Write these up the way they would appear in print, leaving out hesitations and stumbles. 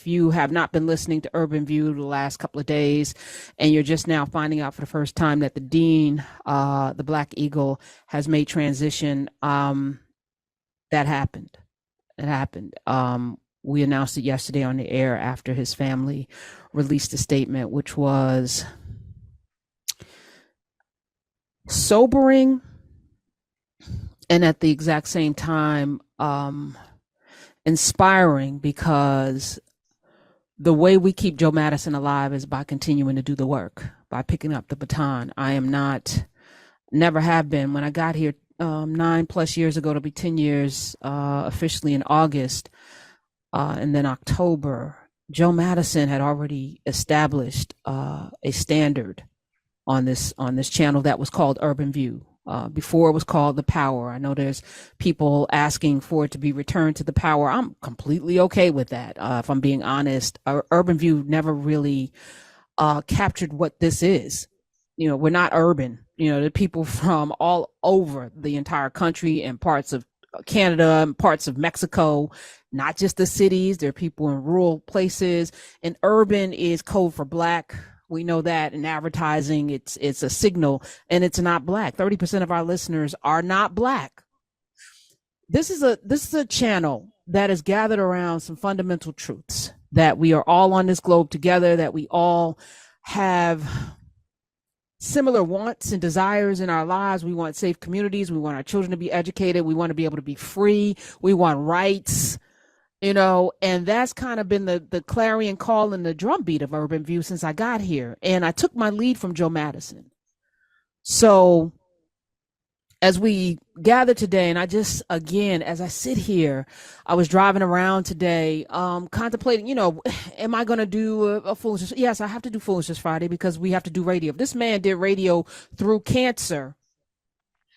you have not been listening to Urban View the last couple of days, and you're just now finding out for the first time that the dean, the Black Eagle, has made transition, that happened. It happened. We announced it yesterday on the air after his family released a statement, which was sobering and at the exact same time inspiring, because the way we keep Joe Madison alive is by continuing to do the work, by picking up the baton. I am not, never have been. When I got here 9+ years ago, to be 10 years officially in August, and then October, Joe Madison had already established a standard on this channel that was called Urban View. Before it was called The Power. I know there's people asking for it to be returned to The Power. I'm completely okay with that. If I'm being honest, Urban View never really captured what this is. You know, we're not urban. You know, the people from all over the entire country and parts of Canada and parts of Mexico, not just the cities. There are people in rural places, and urban is code for Black. We know that in advertising, it's a signal, and it's not Black. 30% of our listeners are not Black. This is a channel that is gathered around some fundamental truths, that we are all on this globe together, that we all have similar wants and desires in our lives. We want safe communities. We want our children to be educated. We want to be able to be free. We want rights. You know, and that's kind of been the clarion call and the drumbeat of Urban View since I got here. And I took my lead from Joe Madison. So as we gather today, and I just, again, as I sit here, I was driving around today, contemplating, you know, am I going to do a Foolishness? Yes, I have to do Foolishness Friday because we have to do radio. If this man did radio through cancer,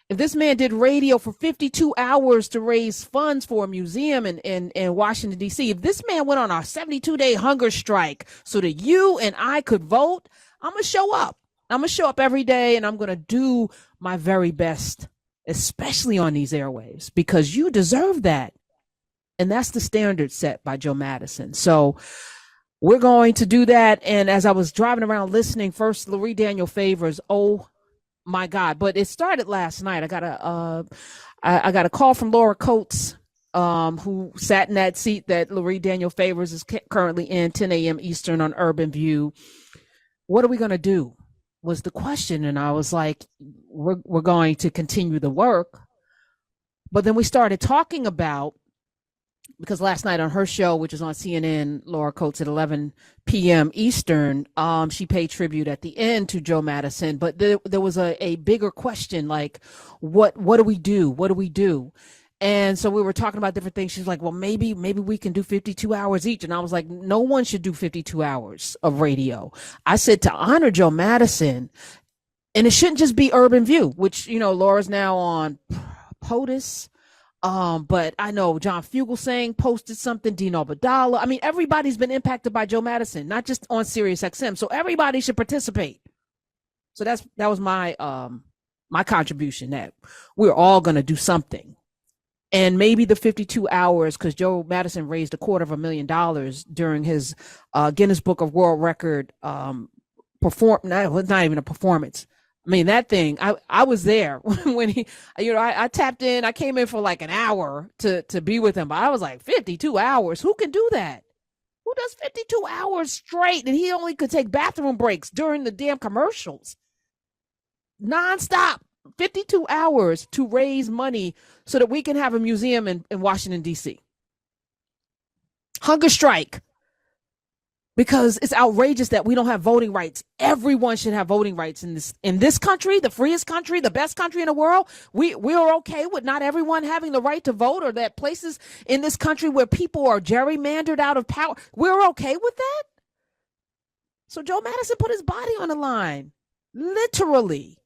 if this man did radio for 52 hours to raise funds for a museum in Washington, D.C., if this man went on a 72-day hunger strike so that you and I could vote, I'm going to show up. I'm going to show up every day, and I'm going to do my very best, especially on these airwaves, because you deserve that. And that's the standard set by Joe Madison. So we're going to do that. And as I was driving around listening, first, Laurie Daniel Favors, oh, my God. But it started last night. I got a call from Laura Coates, who sat in that seat that Laurie Daniel Favors is currently in, 10 a.m. Eastern on Urban View. What are we going to do was the question. And I was like, we're going to continue the work. But then we started talking about, because last night on her show, which is on CNN, Laura Coates at 11 p.m. Eastern, she paid tribute at the end to Joe Madison. But there was a bigger question, like, what do we do? What do we do? And so we were talking about different things. She's like, well, maybe we can do 52 hours each. And I was like, no one should do 52 hours of radio. I said, to honor Joe Madison, and it shouldn't just be Urban View, which, you know, Laura's now on POTUS. But I know John Fugelsang posted something, Dino Badala. I mean, everybody's been impacted by Joe Madison, not just on SiriusXM. So everybody should participate. So that was my my contribution, that we're all going to do something. And maybe the 52 hours, because Joe Madison raised $250,000 during his Guinness Book of World Record not even a performance. I mean, that thing, I was there when he, you know, I tapped in, I came in for like an hour to be with him, but I was like, 52 hours, who can do that? Who does 52 hours straight? And he only could take bathroom breaks during the damn commercials. Nonstop, 52 hours to raise money so that we can have a museum in Washington, D.C. Hunger strike. Because it's outrageous that we don't have voting rights. Everyone should have voting rights in this country, the freest country, the best country in the world. We're okay with not everyone having the right to vote, or that places in this country where people are gerrymandered out of power. We're okay with that. So Joe Madison put his body on the line, literally,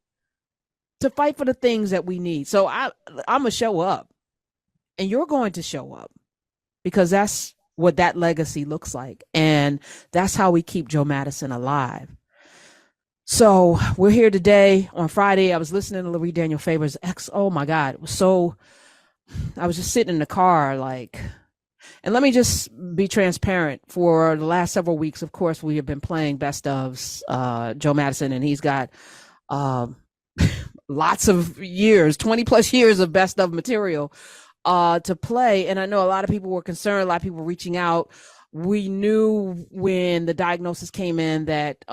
to fight for the things that we need. So I'm going to show up, and you're going to show up, because that's what that legacy looks like. And that's how we keep Joe Madison alive. So we're here today on Friday. I was listening to Laurie Daniel Favors. Oh my God. It was so, I was just sitting in the car, like, And let me just be transparent. For the last several weeks, of course, we have been playing best ofs, Joe Madison, and he's got um, lots of years, 20 plus years of best of material to play. And I know a lot of people were concerned, a lot of people were reaching out. We knew when the diagnosis came in that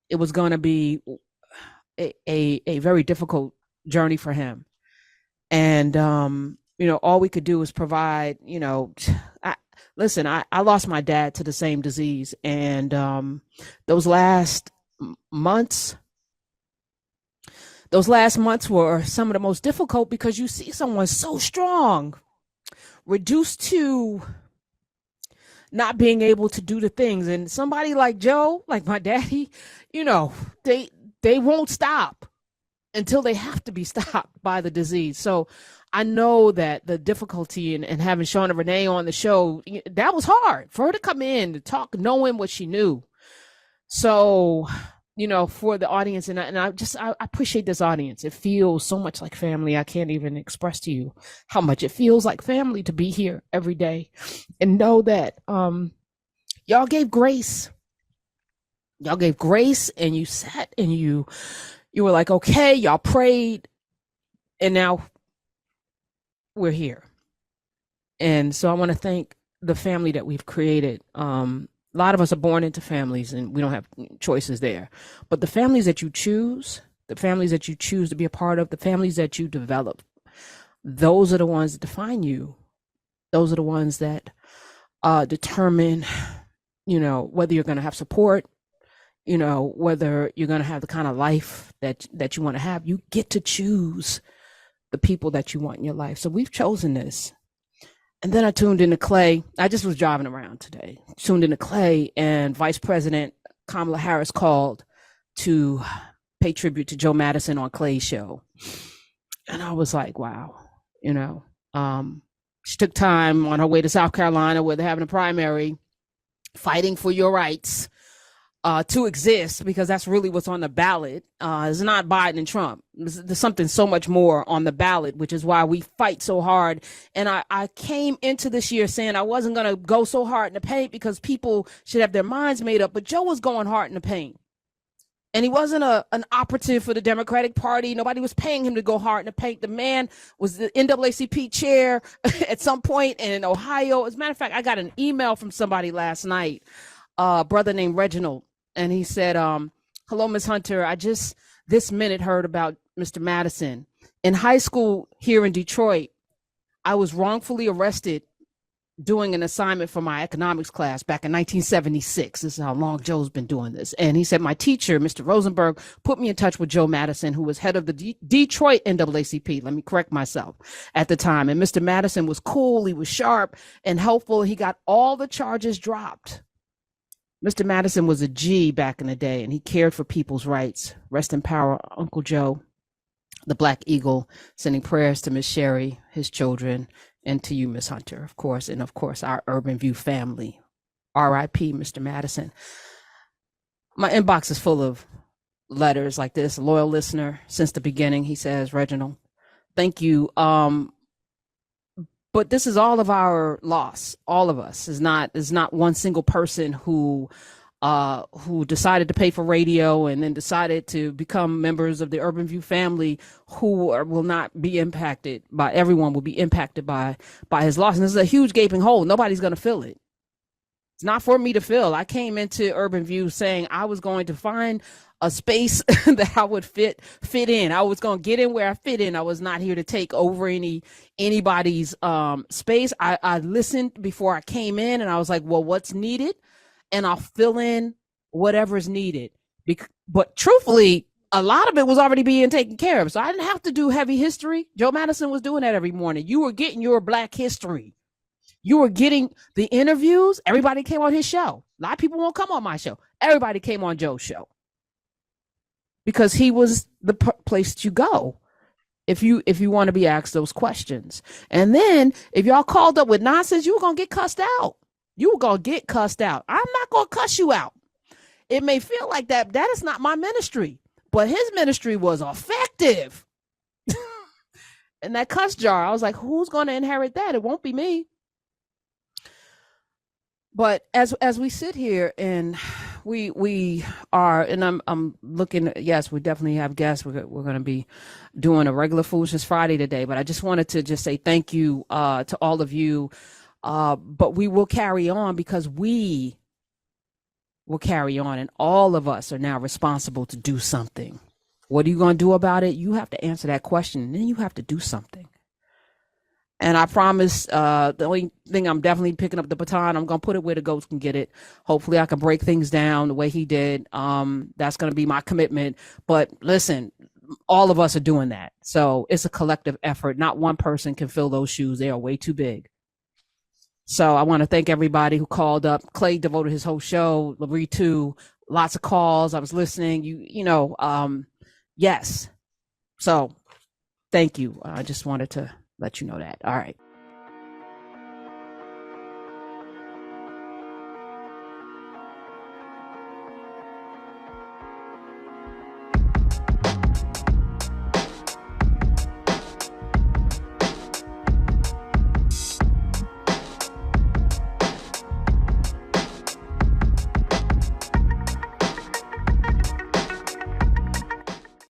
it was going to be a very difficult journey for him. And all we could do was provide, listen, I lost my dad to the same disease, and those last months were some of the most difficult, because you see someone so strong reduced to not being able to do the things. And somebody like Joe, like my daddy, they won't stop until they have to be stopped by the disease. So I know that the difficulty in having Shauna Renee on the show, that was hard for her to come in to talk, knowing what she knew. So, for the audience, and I appreciate this audience. It feels so much like family. I can't even express to you how much it feels like family to be here every day and know that y'all gave grace. Y'all gave grace, and you sat and you were like, okay, y'all prayed, and now we're here. And so I want to thank the family that we've created. A lot of us are born into families and we don't have choices there. But the families that you choose to be a part of, the families that you develop, those are the ones that define you. Those are the ones that determine, whether you're going to have support, whether you're going to have the kind of life that you want to have. You get to choose the people that you want in your life. So we've chosen this. And then I tuned into Clay. I just was driving around today, tuned into Clay, and Vice President Kamala Harris called to pay tribute to Joe Madison on Clay's show. And I was like, wow, she took time on her way to South Carolina, where they're having a primary, fighting for your rights to exist, because that's really what's on the ballot. It's not Biden and Trump. There's something so much more on the ballot, which is why we fight so hard. And I came into this year saying I wasn't going to go so hard in the paint because people should have their minds made up. But Joe was going hard in the paint. And he wasn't an operative for the Democratic Party. Nobody was paying him to go hard in the paint. The man was the NAACP chair at some point in Ohio. As a matter of fact, I got an email from somebody last night, a brother named Reginald. And he said, hello, Ms. Hunter. I just this minute heard about Mr. Madison. In high school here in Detroit, I was wrongfully arrested doing an assignment for my economics class back in 1976. This is how long Joe's been doing this. And he said, my teacher, Mr. Rosenberg, put me in touch with Joe Madison, who was head of the Detroit NAACP. Let me correct myself at the time. And Mr. Madison was cool. He was sharp and helpful. He got all the charges dropped. Mr. Madison was a G back in the day, and he cared for people's rights. Rest in power, Uncle Joe, the Black Eagle, sending prayers to Miss Sherry, his children, and to you, Miss Hunter, of course, and of course, our Urban View family. R.I.P. Mr. Madison. My inbox is full of letters like this. A loyal listener since the beginning, he says, Reginald, thank you. But this is all of our loss. All of us. Is not one single person who decided to pay for radio and then decided to become members of the Urban View family who will not be impacted by. Everyone will be impacted by his loss. And this is a huge gaping hole. Nobody's going to fill it. It's not for me to fill. I came into Urban View saying I was going to find a space that I would fit in. I was going to get in where I fit in. I was not here to take over anybody's space. I listened before I came in, and I was like, well, what's needed? And I'll fill in whatever's needed. But truthfully, a lot of it was already being taken care of. So I didn't have to do heavy history. Joe Madison was doing that every morning. You were getting your Black history. You were getting the interviews. Everybody came on his show. A lot of people won't come on my show. Everybody came on Joe's show, because he was the place to go if you want to be asked those questions. And then if y'all called up with nonsense, you were going to get cussed out. You were going to get cussed out. I'm not going to cuss you out. It may feel like that. That is not my ministry, but his ministry was effective. And that cuss jar, I was like, who's going to inherit that? It won't be me. But as we sit here and we are, and I'm looking. Yes, we definitely have guests. We're going to be doing a regular Foolishness Friday today. But I just wanted to just say thank you to all of you. But we will carry on because we will carry on, and all of us are now responsible to do something. What are you going to do about it? You have to answer that question, and then you have to do something. And I promise, the only thing I'm definitely picking up the baton, I'm going to put it where the goats can get it. Hopefully I can break things down the way he did. That's going to be my commitment. But listen, all of us are doing that. So it's a collective effort. Not one person can fill those shoes. They are way too big. So I want to thank everybody who called up. Clay devoted his whole show. Labrie too. Lots of calls. I was listening. Yes. So thank you. I just wanted to let you know that. All right.